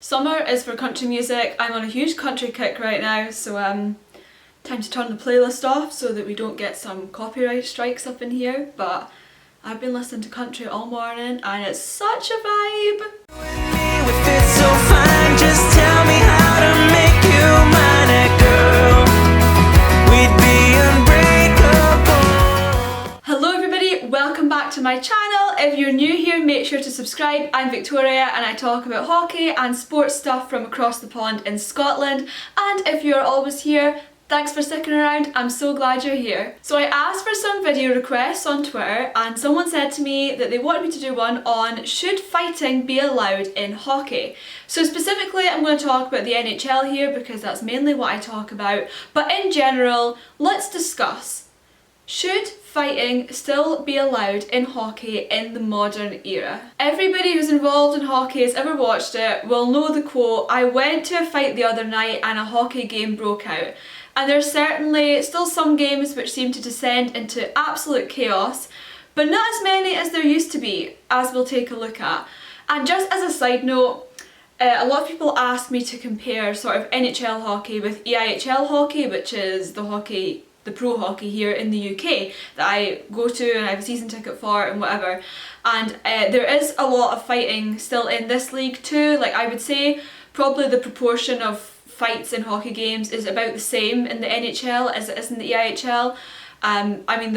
Summer is for country music. I'm on a huge country kick right now, so time to turn the playlist off so that we don't get some copyright strikes up in here, but I've been listening to country all morning and it's such a vibe. Hello everybody, welcome back to my channel. If you're new here, make sure to subscribe. I'm Victoria and I talk about hockey and sports stuff from across the pond in Scotland. And if you're always here, thanks for sticking around, I'm so glad you're here. So I asked for some video requests on Twitter and someone said to me that they wanted me to do one on should fighting be allowed in hockey. So specifically I'm going to talk about the NHL here because that's mainly what I talk about, but in general, let's discuss, should fighting still be allowed in hockey in the modern era? Everybody who's involved in hockey has ever watched it will know the quote, "I went to a fight the other night and a hockey game broke out." And there's certainly still some games which seem to descend into absolute chaos, but not as many as there used to be, as we'll take a look at. And just as a side note, a lot of people ask me to compare sort of NHL hockey with EIHL hockey, which is the pro hockey here in the UK that I go to and I have a season ticket for and whatever. And there is a lot of fighting still in this league too. Like, I would say probably the proportion of fights in hockey games is about the same in the NHL as it is in the EIHL. I mean,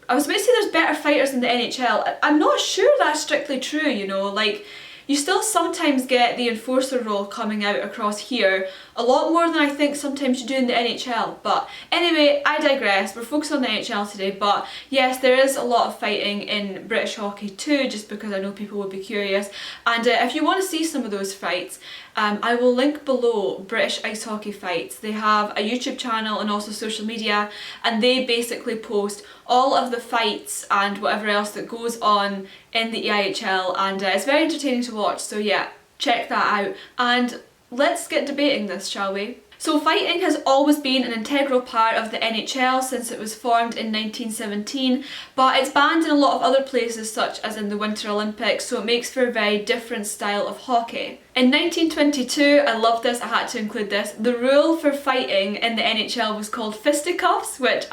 I was about to say there's better fighters in the NHL. I'm not sure that's strictly true, you know, like you still sometimes get the enforcer role coming out across here, a lot more than I think sometimes you do in the NHL. But anyway, I digress, we're focused on the NHL today, but yes, there is a lot of fighting in British hockey too, just because I know people will be curious. And if you want to see some of those fights, I will link below British Ice Hockey Fights. They have a YouTube channel and also social media, and they basically post all of the fights and whatever else that goes on in the EIHL, and it's very entertaining to watch, so yeah, check that out. And let's get debating this, shall we? So fighting has always been an integral part of the NHL since it was formed in 1917, but it's banned in a lot of other places such as in the Winter Olympics, so it makes for a very different style of hockey. In 1922, I love this, I had to include this, the rule for fighting in the NHL was called fisticuffs, which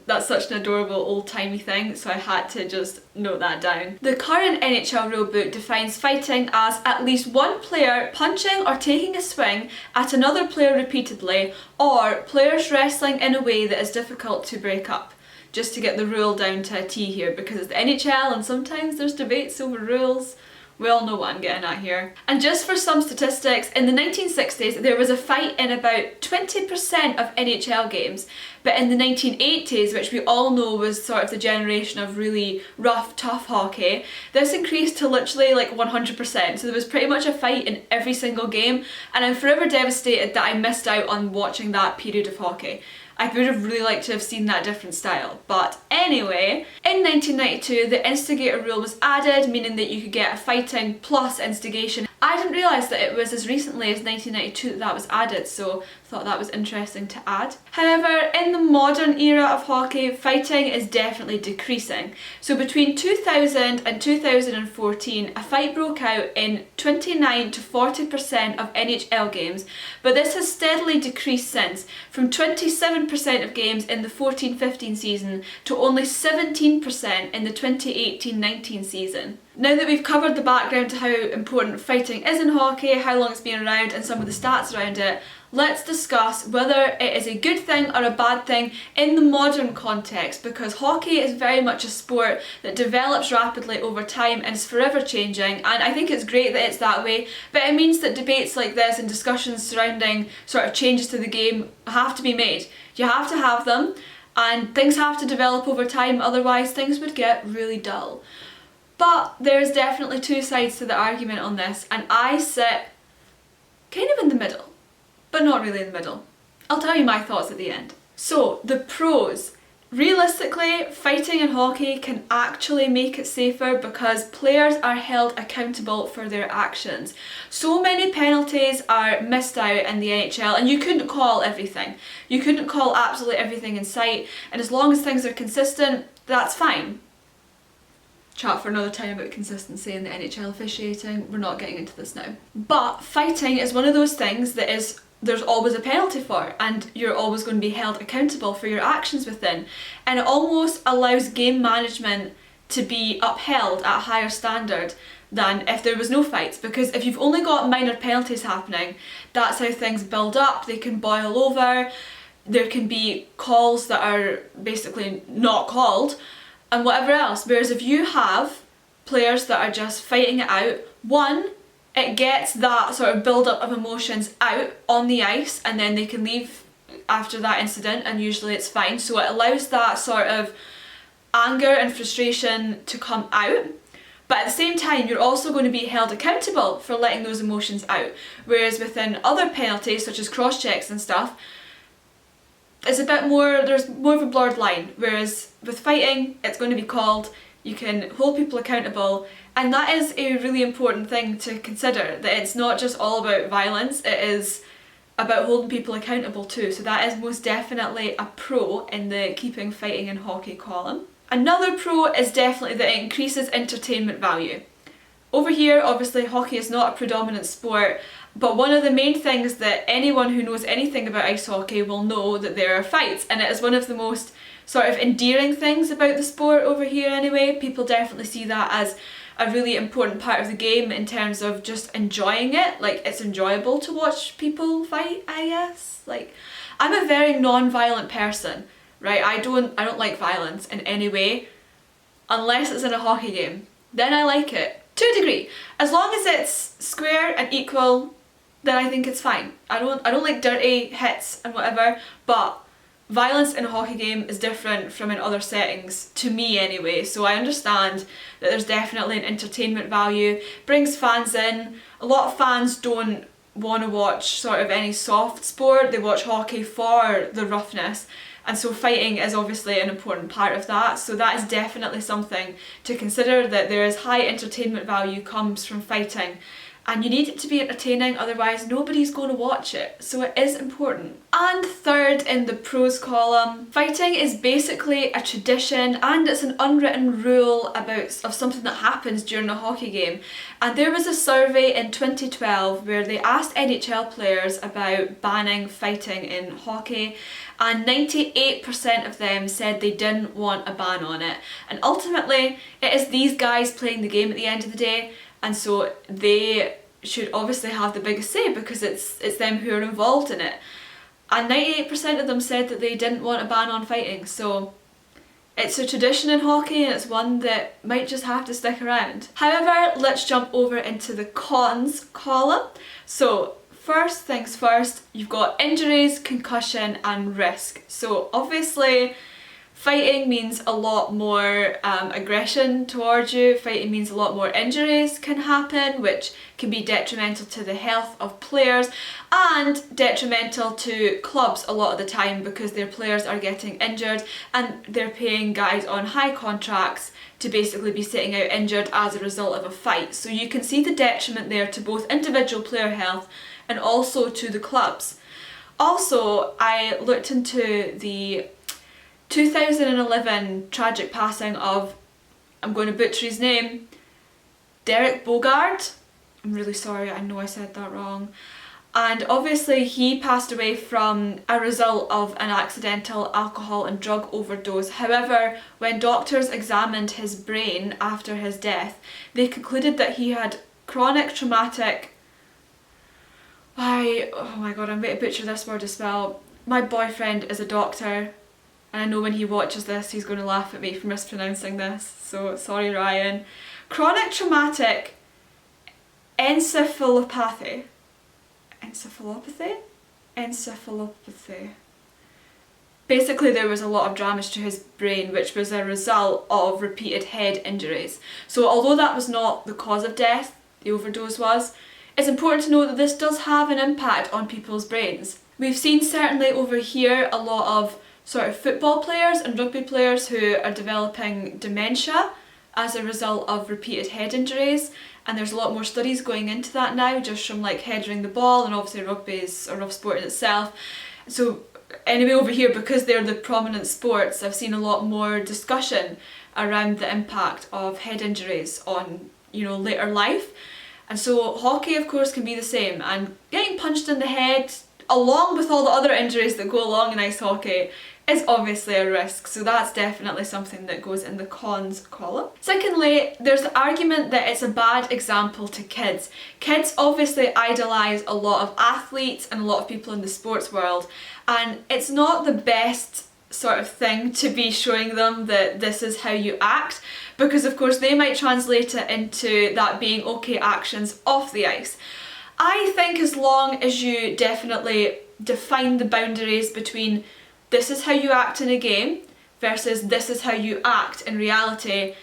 that's such an adorable old-timey thing, so I had to just note that down. The current NHL rulebook defines fighting as at least one player punching or taking a swing at another player repeatedly, or players wrestling in a way that is difficult to break up. Just to get the rule down to a T here, because it's the NHL and sometimes there's debates over rules. We all know what I'm getting at here. And just for some statistics, in the 1960s there was a fight in about 20% of NHL games, but in the 1980s, which we all know was sort of the generation of really rough, tough hockey, this increased to literally like 100%. So there was pretty much a fight in every single game, and I'm forever devastated that I missed out on watching that period of hockey. I would have really liked to have seen that different style. But anyway, in 1992 the instigator rule was added, meaning that you could get a fighting plus instigation. I didn't realise that it was as recently as 1992 that was added, so I thought that was interesting to add. However, in the modern era of hockey, fighting is definitely decreasing. So between 2000 and 2014, a fight broke out in 29 to 40% of NHL games, but this has steadily decreased since, from 27% of games in the 14-15 season to only 17% in the 2018-19 season. Now that we've covered the background to how important fighting is in hockey, how long it's been around and some of the stats around it, let's discuss whether it is a good thing or a bad thing in the modern context, because hockey is very much a sport that develops rapidly over time and is forever changing, and I think it's great that it's that way, but it means that debates like this and discussions surrounding sort of changes to the game have to be made. You have to have them, and things have to develop over time, otherwise things would get really dull. But there's definitely two sides to the argument on this, and I sit kind of in the middle, but not really in the middle. I'll tell you my thoughts at the end. So, the pros. Realistically, fighting in hockey can actually make it safer because players are held accountable for their actions. So many penalties are missed out in the NHL, and you couldn't call everything. You couldn't call absolutely everything in sight, and as long as things are consistent, that's fine. chat for another time about consistency in the NHL officiating. We're not getting into this now. But fighting is one of those things that there's always a penalty for, and you're always going to be held accountable for your actions within. And it almost allows game management to be upheld at a higher standard than if there was no fights, because if you've only got minor penalties happening, that's how things build up. They can boil over, there can be calls that are basically not called, and whatever else. Whereas if you have players that are just fighting it out, one, it gets that sort of build up of emotions out on the ice, and then they can leave after that incident and usually it's fine. So it allows that sort of anger and frustration to come out. But at the same time, you're also going to be held accountable for letting those emotions out. Whereas within other penalties, such as cross-checks and stuff, it's a bit more, there's more of a blurred line. Whereas with fighting, it's going to be called, you can hold people accountable, and that is a really important thing to consider, that it's not just all about violence, it is about holding people accountable too. So that is most definitely a pro in the keeping fighting in hockey column. Another pro is definitely that it increases entertainment value. Over here, obviously, hockey is not a predominant sport, but one of the main things that anyone who knows anything about ice hockey will know that there are fights, and it is one of the most sort of endearing things about the sport over here anyway. People definitely see that as a really important part of the game in terms of just enjoying it. Like, it's enjoyable to watch people fight, I guess. Like, I'm a very non-violent person. Right, I don't like violence in any way, unless it's in a hockey game. Then I like it, to a degree. As long as it's square and equal, then I think it's fine. I don't like dirty hits and whatever, but violence in a hockey game is different from in other settings, to me anyway. So I understand that there's definitely an entertainment value, brings fans in. A lot of fans don't want to watch sort of any soft sport, they watch hockey for the roughness. And so fighting is obviously an important part of that. So that is definitely something to consider, that there is high entertainment value comes from fighting. And you need it to be entertaining, otherwise nobody's going to watch it. So it is important. And third in the pros column, fighting is basically a tradition and it's an unwritten rule of something that happens during a hockey game. And there was a survey in 2012 where they asked NHL players about banning fighting in hockey, and 98% of them said they didn't want a ban on it. And ultimately, it is these guys playing the game at the end of the day, and so they should obviously have the biggest say because it's them who are involved in it. And 98% of them said that they didn't want a ban on fighting, so it's a tradition in hockey and it's one that might just have to stick around. However, let's jump over into the cons column. So first things first, you've got injuries, concussion and risk. So obviously fighting means a lot more aggression towards you. Fighting means a lot more injuries can happen, which can be detrimental to the health of players and detrimental to clubs a lot of the time because their players are getting injured and they're paying guys on high contracts to basically be sitting out injured as a result of a fight. So you can see the detriment there to both individual player health and also to the clubs. Also, I looked into the 2011 tragic passing of, I'm going to butcher his name, Derek Bogard. I'm really sorry, I know I said that wrong. And obviously he passed away from a result of an accidental alcohol and drug overdose. However, when doctors examined his brain after his death, they concluded that he had chronic traumatic... oh my god, I'm going to butcher this word as well. My boyfriend is a doctor, and I know when he watches this he's going to laugh at me for mispronouncing this, so sorry Ryan. Chronic traumatic encephalopathy. Encephalopathy. Basically there was a lot of damage to his brain which was a result of repeated head injuries. So although that was not the cause of death, the overdose was, it's important to know that this does have an impact on people's brains. We've seen certainly over here a lot of sort of football players and rugby players who are developing dementia as a result of repeated head injuries, and there's a lot more studies going into that now just from like headering the ball, and obviously rugby is a rough sport in itself. So anyway, over here, because they're the prominent sports, I've seen a lot more discussion around the impact of head injuries on, you know, later life. And so hockey, of course, can be the same, and getting punched in the head, along with all the other injuries that go along in ice hockey, is obviously a risk, so that's definitely something that goes in the cons column. Secondly, there's the argument that it's a bad example to kids. Kids obviously idolise a lot of athletes and a lot of people in the sports world, and it's not the best sort of thing to be showing them that this is how you act, because of course they might translate it into that being okay actions off the ice. I think as long as you definitely define the boundaries between this is how you act in a game versus this is how you act in reality,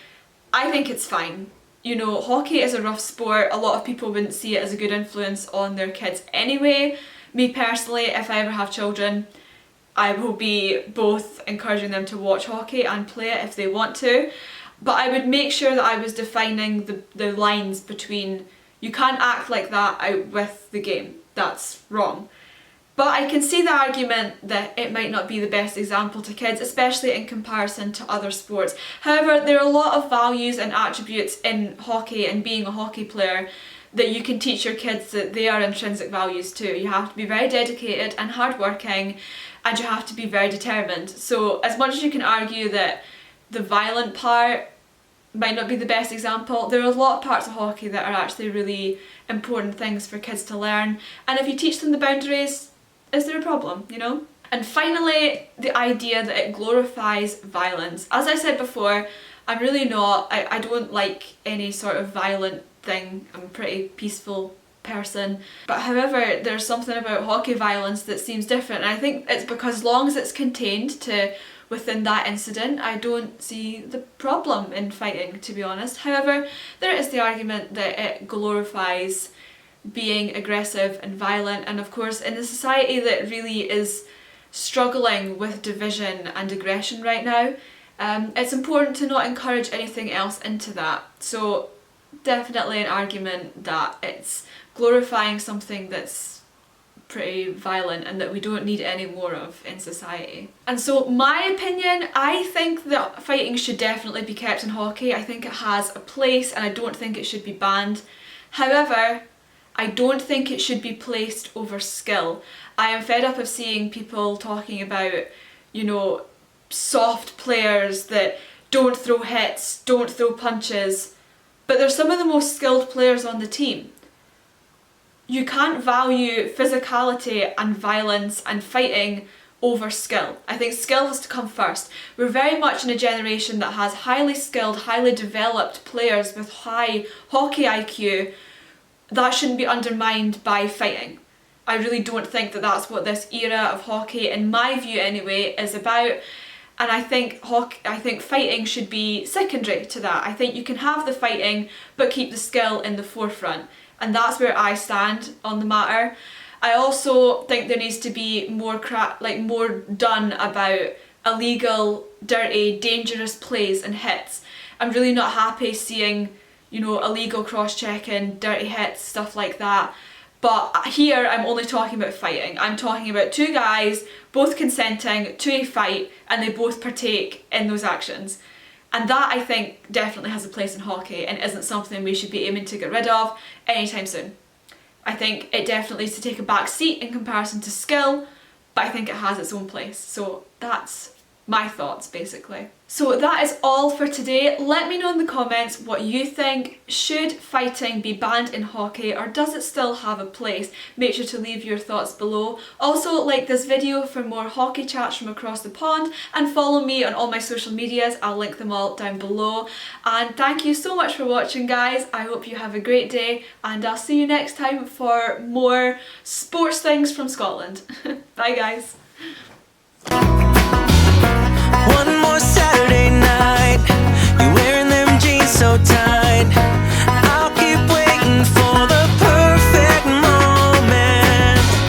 I think it's fine. You know, hockey is a rough sport. A lot of people wouldn't see it as a good influence on their kids anyway. Me personally, if I ever have children, I will be both encouraging them to watch hockey and play it if they want to, but I would make sure that I was defining the lines between you can't act like that out with the game. That's wrong. But I can see the argument that it might not be the best example to kids, especially in comparison to other sports. However, there are a lot of values and attributes in hockey and being a hockey player that you can teach your kids that they are intrinsic values too. You have to be very dedicated and hardworking, and you have to be very determined. So as much as you can argue that the violent part might not be the best example, there are a lot of parts of hockey that are actually really important things for kids to learn, and if you teach them the boundaries, is there a problem, you know? And finally, the idea that it glorifies violence. As I said before, I'm really not, I don't like any sort of violent thing. I'm a pretty peaceful person, but however, there's something about hockey violence that seems different, and I think it's because as long as it's contained to within that incident, I don't see the problem in fighting, to be honest. However, there is the argument that it glorifies being aggressive and violent, and of course in a society that really is struggling with division and aggression right now, it's important to not encourage anything else into that. So definitely an argument that it's glorifying something that's pretty violent and that we don't need any more of in society. And so my opinion, I think that fighting should definitely be kept in hockey. I think it has a place and I don't think it should be banned. However, I don't think it should be placed over skill. I am fed up of seeing people talking about, you know, soft players that don't throw hits, don't throw punches, but they're some of the most skilled players on the team. You can't value physicality and violence and fighting over skill. I think skill has to come first. We're very much in a generation that has highly skilled, highly developed players with high hockey IQ. That shouldn't be undermined by fighting. I really don't think that that's what this era of hockey, in my view anyway, is about. And I think fighting should be secondary to that. I think you can have the fighting but keep the skill in the forefront. And that's where I stand on the matter. I also think there needs to be more done about illegal, dirty, dangerous plays and hits. I'm really not happy seeing, you know, illegal cross-checking, dirty hits, stuff like that. But here I'm only talking about fighting. I'm talking about two guys both consenting to a fight and they both partake in those actions. And that, I think, definitely has a place in hockey and isn't something we should be aiming to get rid of anytime soon. I think it definitely needs to take a back seat in comparison to skill, but I think it has its own place. So that's my thoughts, basically. So that is all for today. Let me know in the comments what you think. Should fighting be banned in hockey, or does it still have a place? Make sure to leave your thoughts below. Also, like this video for more hockey chats from across the pond, and follow me on all my social medias. I'll link them all down below. And thank you so much for watching, guys. I hope you have a great day, and I'll see you next time for more sports things from Scotland. Bye, guys. One more Saturday night.